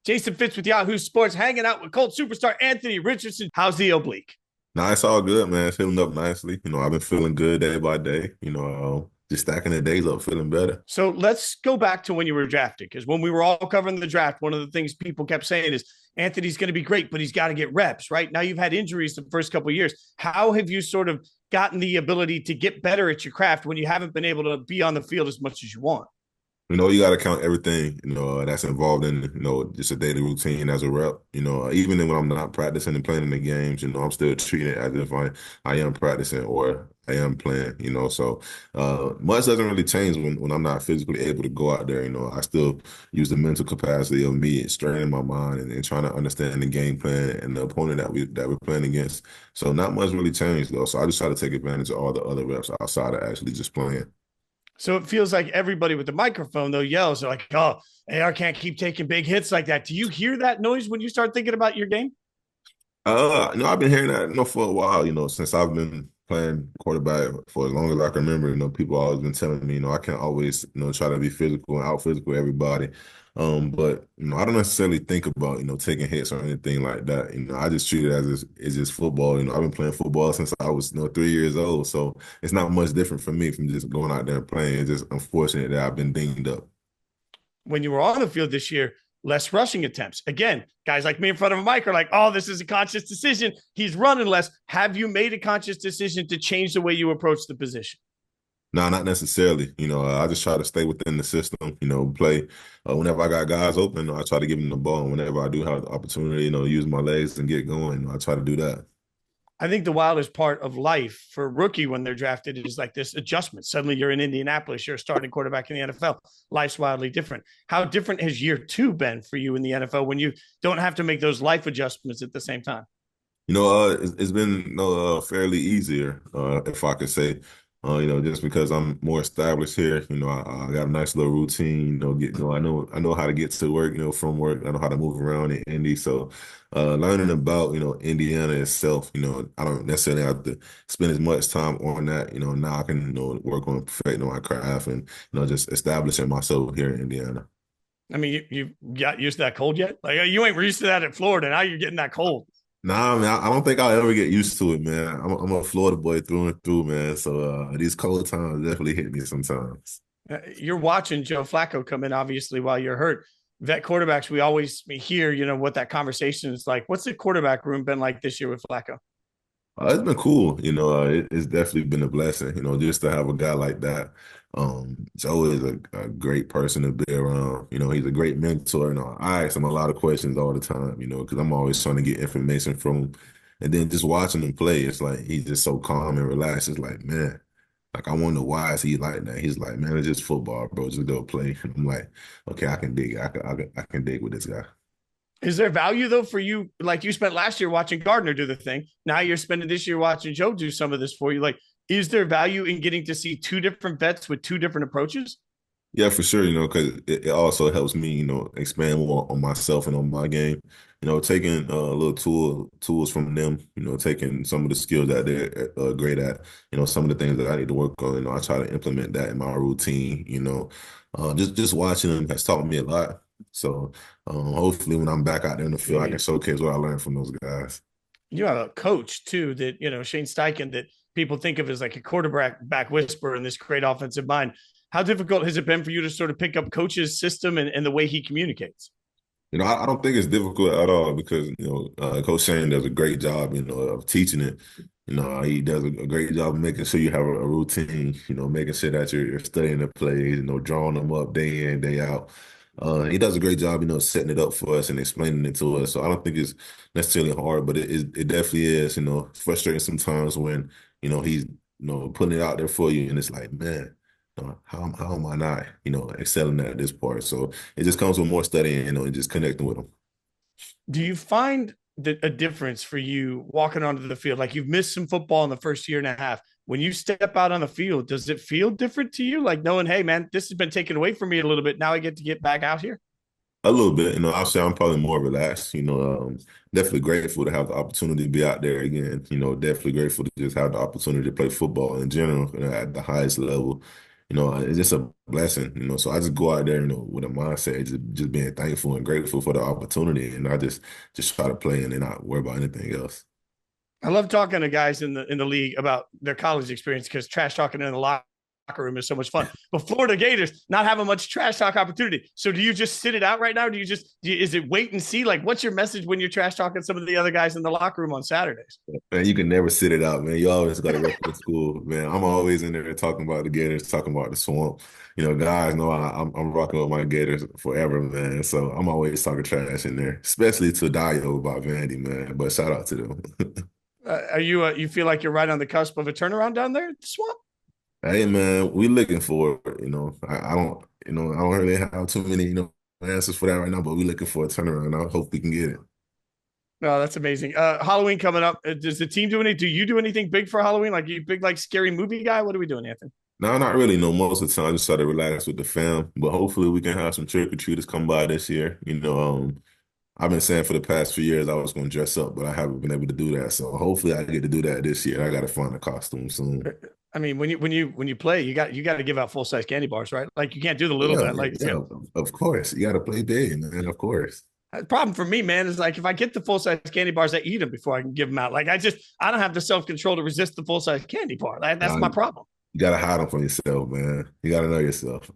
Jason Fitz with Yahoo Sports, hanging out with Colts superstar Anthony Richardson. How's the oblique? Nah, it's all good, man. It's healing up nicely. I've been feeling good day by day. Just stacking the days up, feeling better. So let's go back to when you were drafted, because when we were all covering the draft, one of the things people kept saying is Anthony's going to be great, but he's got to get reps, right? Now you've had injuries the first couple of years. How have you sort of gotten the ability to get better at your craft when you haven't been able to be on the field as much as you want? You got to count everything, that's involved in, just a daily routine as a rep. Even when I'm not practicing and playing in the games, I'm still treating it as if I am practicing or I am playing, So much doesn't really change when I'm not physically able to go out there. I still use the mental capacity of me straining my mind and trying to understand the game plan and the opponent that we're playing against. So not much really changed though. So I just try to take advantage of all the other reps outside of actually just playing. So it feels like everybody with the microphone, though, yells. They're like, oh, AR can't keep taking big hits like that. Do you hear that noise when you start thinking about your game? No, I've been hearing that, for a while, since I've been playing quarterback for as long as I can remember, people always been telling me, I can't always, try to be physical and out physical everybody. But I don't necessarily think about, taking hits or anything like that. I just treat it as it's just football. I've been playing football since I was, 3 years old. So it's not much different for me from just going out there and playing. It's just unfortunate that I've been dinged up. When you were on the field this year, less rushing attempts. Again, guys like me in front of a mic are like, oh, this is a conscious decision. He's running less. Have you made a conscious decision to change the way you approach the position? No, not necessarily. I just try to stay within the system, play. Whenever I got guys open, I try to give them the ball. And whenever I do have the opportunity, use my legs and get going, I try to do that. I think the wildest part of life for a rookie when they're drafted is like this adjustment. Suddenly you're in Indianapolis, you're a starting quarterback in the NFL. Life's wildly different. How different has year two been for you in the NFL when you don't have to make those life adjustments at the same time? It's been fairly easier, if I could say. Just because I'm more established here, I got a nice little routine. I know how to get to work, from work. I know how to move around in Indy. So, learning about Indiana itself, I don't necessarily have to spend as much time on that. Now I can work on perfecting my craft and just establishing myself here in Indiana. I mean, you got used to that cold yet? Like you ain't used to that in Florida. Now you're getting that cold. Nah, man, I don't think I'll ever get used to it, man. I'm a Florida boy through and through, man. So these cold times definitely hit me sometimes. You're watching Joe Flacco come in, obviously, while you're hurt. Vet quarterbacks, we always hear, what that conversation is like. What's the quarterback room been like this year with Flacco? It's been cool, it's definitely been a blessing, just to have a guy like that. Joe is a great person to be around. He's a great mentor. I ask him a lot of questions all the time, because I'm always trying to get information from him. And then just watching him play, it's like he's just so calm and relaxed. It's like, man, like I wonder why is he like that? He's like, man, it's just football, bro. Just go play. And I'm like, okay, I can dig. I can dig with this guy. Is there value though for you? Like you spent last year watching Gardner do the thing. Now you're spending this year watching Joe do some of this for you. Like, is there value in getting to see two different vets with two different approaches? Yeah, for sure, because it also helps me, expand more on myself and on my game. Taking little tools from them, taking some of the skills that they're great at, some of the things that I need to work on, I try to implement that in my routine, just watching them has taught me a lot. So hopefully when I'm back out there in the field, I can showcase what I learned from those guys. You have a coach too that, Shane Steichen, that people think of as like a quarterback back whisperer and this great offensive mind. How difficult has it been for you to sort of pick up coach's system and the way he communicates? I don't think it's difficult at all because, Coach Shane does a great job, of teaching it. He does a great job of making sure you have a routine, making sure that you're studying the plays, drawing them up day in, day out. He does a great job, setting it up for us and explaining it to us. So I don't think it's necessarily hard, but it definitely is, frustrating sometimes when, he's, putting it out there for you and it's like, man. How am I not, excelling at this part? So it just comes with more studying, and just connecting with them. Do you find that a difference for you walking onto the field? Like you've missed some football in the first year and a half. When you step out on the field, does it feel different to you? Like knowing, hey, man, this has been taken away from me a little bit. Now I get to get back out here. A little bit, I'll say I'm probably more relaxed, definitely grateful to have the opportunity to be out there again, definitely grateful to just have the opportunity to play football in general, at the highest level. it's just a blessing, So I just go out there, with a mindset, just being thankful and grateful for the opportunity, and I just try to play and then not worry about anything else. I love talking to guys in the league about their college experience because trash talking in the locker room is so much fun. But Florida Gators not having much trash talk opportunity. So do you just sit it out right now? Is it wait and see? Like, what's your message when you're trash talking some of the other guys in the locker room on Saturdays? Man, you can never sit it out, man. You always got to rep the school, man. I'm always in there talking about the Gators, talking about the swamp. Guys know I'm rocking with my Gators forever, man. So I'm always talking trash in there, especially to Dio about Vandy, man. But shout out to them. Are you you feel like you're right on the cusp of a turnaround down there at the swamp? Hey, man, we looking for it. I don't really have too many, answers for that right now, but we looking for a turnaround. I hope we can get it. No, that's amazing. Halloween coming up. Does the team do any? Do you do anything big for Halloween? Like you big like scary movie guy? What are we doing, Anthony? No, not really. No, most of the time I just try to relax with the fam, but hopefully we can have some trick or treaters come by this year. I've been saying for the past few years I was going to dress up, but I haven't been able to do that. So hopefully I get to do that this year. I got to find a costume soon. I mean, when you play, you got to give out full size candy bars, right? Like you can't do the little Yeah, bit. Like yeah, of course. You got to play big, man. Of course. the problem for me, man, is like if I get the full size candy bars, I eat them before I can give them out. Like I don't have the self control to resist the full size candy bar. That's Nah, my problem. you got to hide them from yourself, man. You got to know yourself.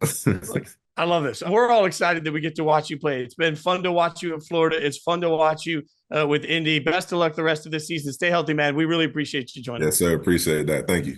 Like I love this. We're all excited that we get to watch you play. It's been fun to watch you in Florida. It's fun to watch you with Indy. Best of luck the rest of the season. Stay healthy, man. We really appreciate you joining Yes, us. sir. Appreciate that. Thank you.